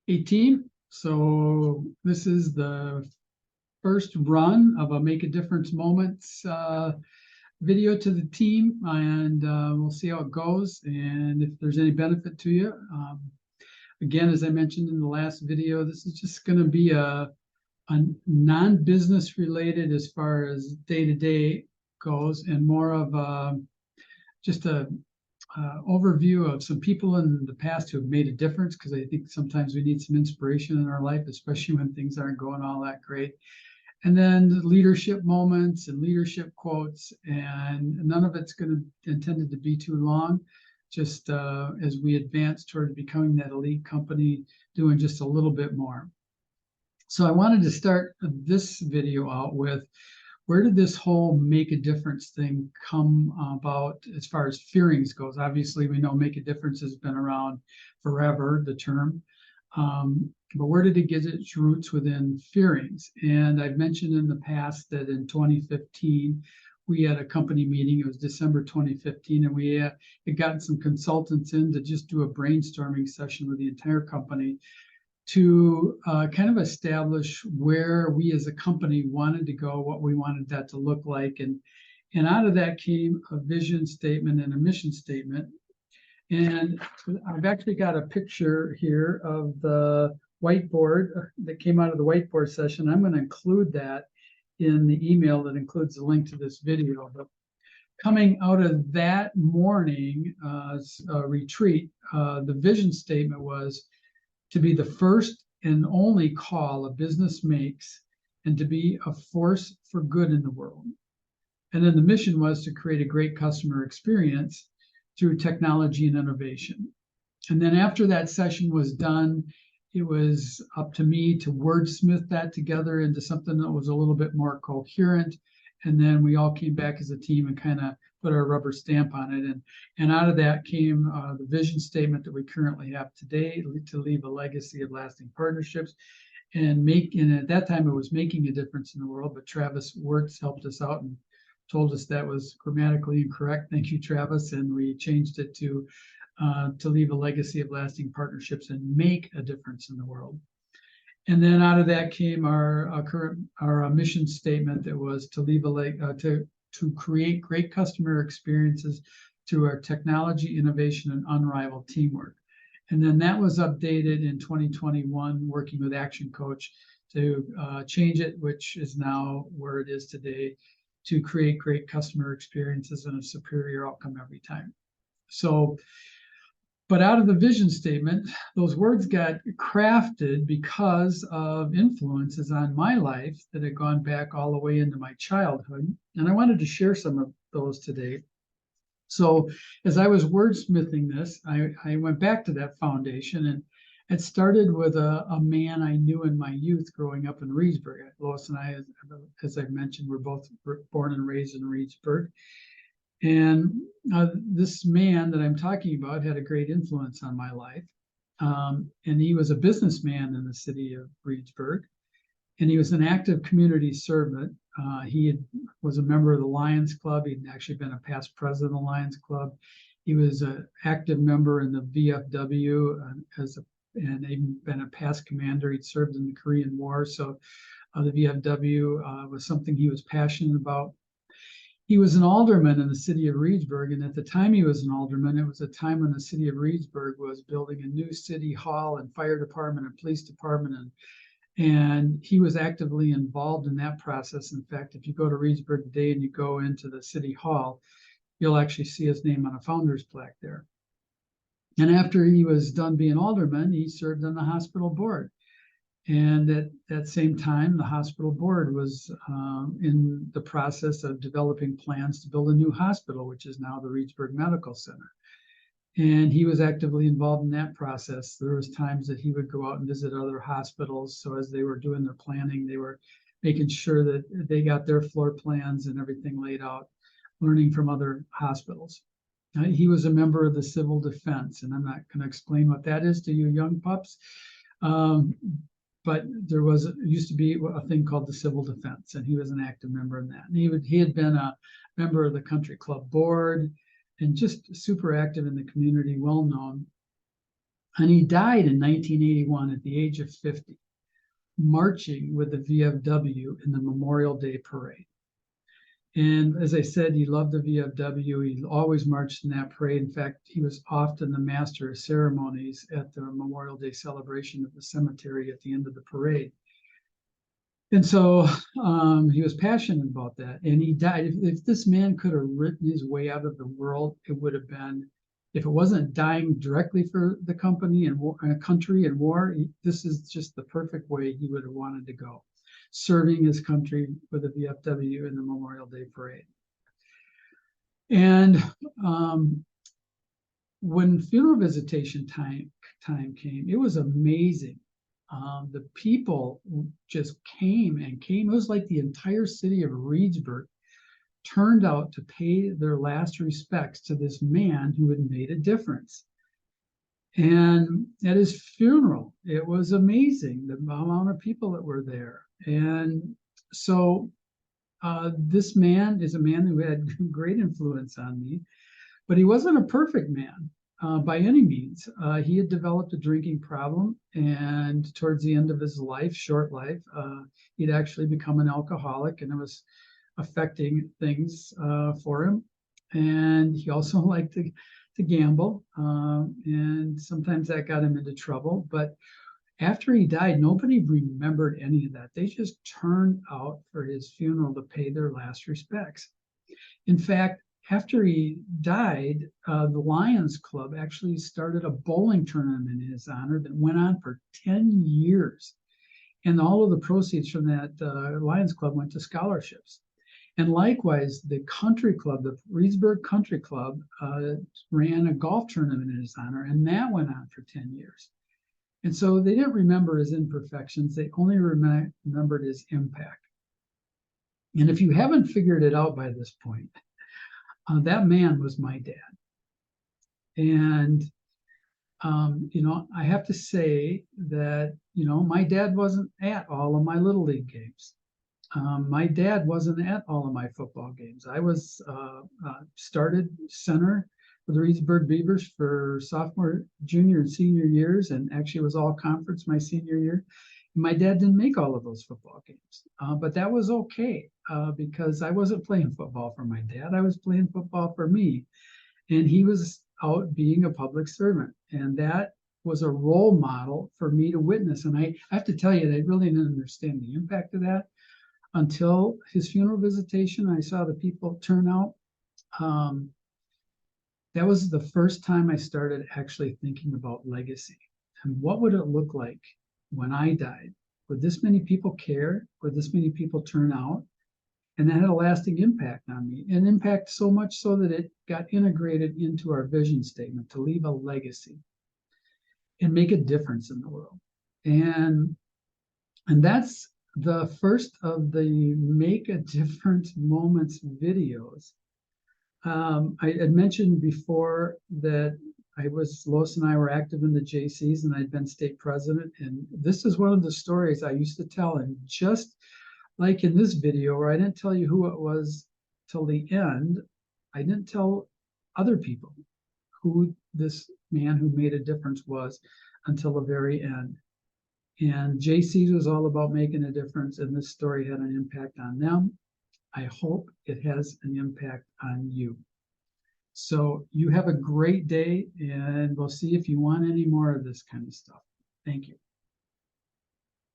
Hey team, so this is the first run of a Make a Difference Moments video to the team, and we'll see how it goes and if there's any benefit to you. Again, as I mentioned in the last video, this is just going to be a non-business related as far as day-to-day goes, and more of just a overview of some people in the past who have made a difference, because I think sometimes we need some inspiration in our life, especially when things aren't going all that great. And then leadership moments and leadership quotes, and none of it's intended to be too long, just as we advance toward becoming that elite company, doing just a little bit more. So I wanted to start this video out with, where did this whole make a difference thing come about as far as Fearings goes? Obviously, we know make a difference has been around forever, the term. But where did it get its roots within Fearings? And I've mentioned in the past that in 2015, we had a company meeting. It was December 2015, and we had gotten some consultants in to just do a brainstorming session with the entire company to kind of establish where we as a company wanted to go, what we wanted that to look like. And out of that came a vision statement and a mission statement. And I've actually got a picture here of the whiteboard that came out of the whiteboard session. I'm going to include that in the email that includes the link to this video. But coming out of that morning retreat, the vision statement was to be the first and only call a business makes, and to be a force for good in the world. And then the mission was to create a great customer experience through technology and innovation. And then after that session was done, it was up to me to wordsmith that together into something that was a little bit more coherent. And then we all came back as a team and kind of put our rubber stamp on it. And out of that came the vision statement that we currently have today, to leave a legacy of lasting partnerships. And at that time, it was making a difference in the world, but Travis Wirtz helped us out and told us that was grammatically incorrect. Thank you, Travis. And we changed it to leave a legacy of lasting partnerships and make a difference in the world. And then out of that came our mission statement that was to leave to create great customer experiences through our technology, innovation, and unrivaled teamwork. And then that was updated in 2021, working with Action Coach to change it, which is now where it is today, to create great customer experiences and a superior outcome every time. So, but out of the vision statement, those words got crafted because of influences on my life that had gone back all the way into my childhood. And I wanted to share some of those today. So as I was wordsmithing this, I went back to that foundation, and it started with a man I knew in my youth growing up in Reedsburg. Lois and I, as I mentioned, were both born and raised in Reedsburg. And this man that I'm talking about had a great influence on my life. And he was a businessman in the city of Reedsburg, and he was an active community servant. He was a member of the Lions Club. He'd actually been a past president of the Lions Club. He was an active member in the VFW and even been a past commander. He'd served in the Korean War. So the VFW was something he was passionate about. He was an alderman in the city of Reedsburg, and at the time he was an alderman, it was a time when the city of Reedsburg was building a new city hall and fire department and police department, and he was actively involved in that process. In fact, if you go to Reedsburg today and you go into the city hall, you'll actually see his name on a founder's plaque there. And after he was done being alderman, he served on the hospital board. And at that same time, the hospital board was in the process of developing plans to build a new hospital, which is now the Reedsburg Medical Center. And he was actively involved in that process. There was times that he would go out and visit other hospitals. So as they were doing their planning, they were making sure that they got their floor plans and everything laid out, learning from other hospitals. He was a member of the Civil Defense, and I'm not going to explain what that is to you young pups. But there used to be a thing called the Civil Defense, and he was an active member in that. And he had been a member of the Country Club Board, and just super active in the community, well known. And he died in 1981 at the age of 50, marching with the VFW in the Memorial Day Parade. And as I said, he loved the VFW. He always marched in that parade. In fact, he was often the master of ceremonies at the Memorial Day celebration at the cemetery at the end of the parade. And so he was passionate about that. And he died. If this man could have written his way out of the world, it would have been, if it wasn't dying directly for the company and country and war, this is just the perfect way he would have wanted to go, serving his country with the VFW in the Memorial Day Parade. And when funeral visitation time came, it was amazing. The people just came and came. It was like the entire city of Reedsburg turned out to pay their last respects to this man who had made a difference. And at his funeral, it was amazing the amount of people that were there. And so this man is a man who had great influence on me, but he wasn't a perfect man by any means. He had developed a drinking problem, and towards the end of his life, short life, he'd actually become an alcoholic, and it was affecting things for him. And he also liked to gamble, and sometimes that got him into trouble. But after he died, nobody remembered any of that. They just turned out for his funeral to pay their last respects. In fact, after he died, the Lions Club actually started a bowling tournament in his honor that went on for 10 years. And all of the proceeds from that Lions Club went to scholarships. And likewise, the country club, the Reedsburg Country Club, ran a golf tournament in his honor, and that went on for 10 years. And so they didn't remember his imperfections, they only remembered his impact. And if you haven't figured it out by this point, that man was my dad. And, I have to say that, my dad wasn't at all of my Little League games. My dad wasn't at all of my football games. I was started center for the Reedsburg Beavers for sophomore, junior, and senior years, and actually was all conference my senior year. My dad didn't make all of those football games, but that was okay because I wasn't playing football for my dad. I was playing football for me, and he was out being a public servant, and that was a role model for me to witness. And I have to tell you, I really didn't understand the impact of that until his funeral visitation. I saw the people turn out. That was the first time I started actually thinking about legacy and what would it look like when I died? Would this many people care? Would this many people turn out? And that had a lasting impact on me, an impact so much so that it got integrated into our vision statement to leave a legacy and make a difference in the world. And that's the first of the Make a Difference Moments videos. I had mentioned before that Lois and I were active in the JCs, and I'd been state president. And this is one of the stories I used to tell. And just like in this video, where I didn't tell you who it was till the end, I didn't tell other people who this man who made a difference was until the very end. And JCs was all about making a difference, and this story had an impact on them. I hope it has an impact on you. So you have a great day, and we'll see if you want any more of this kind of stuff. Thank you.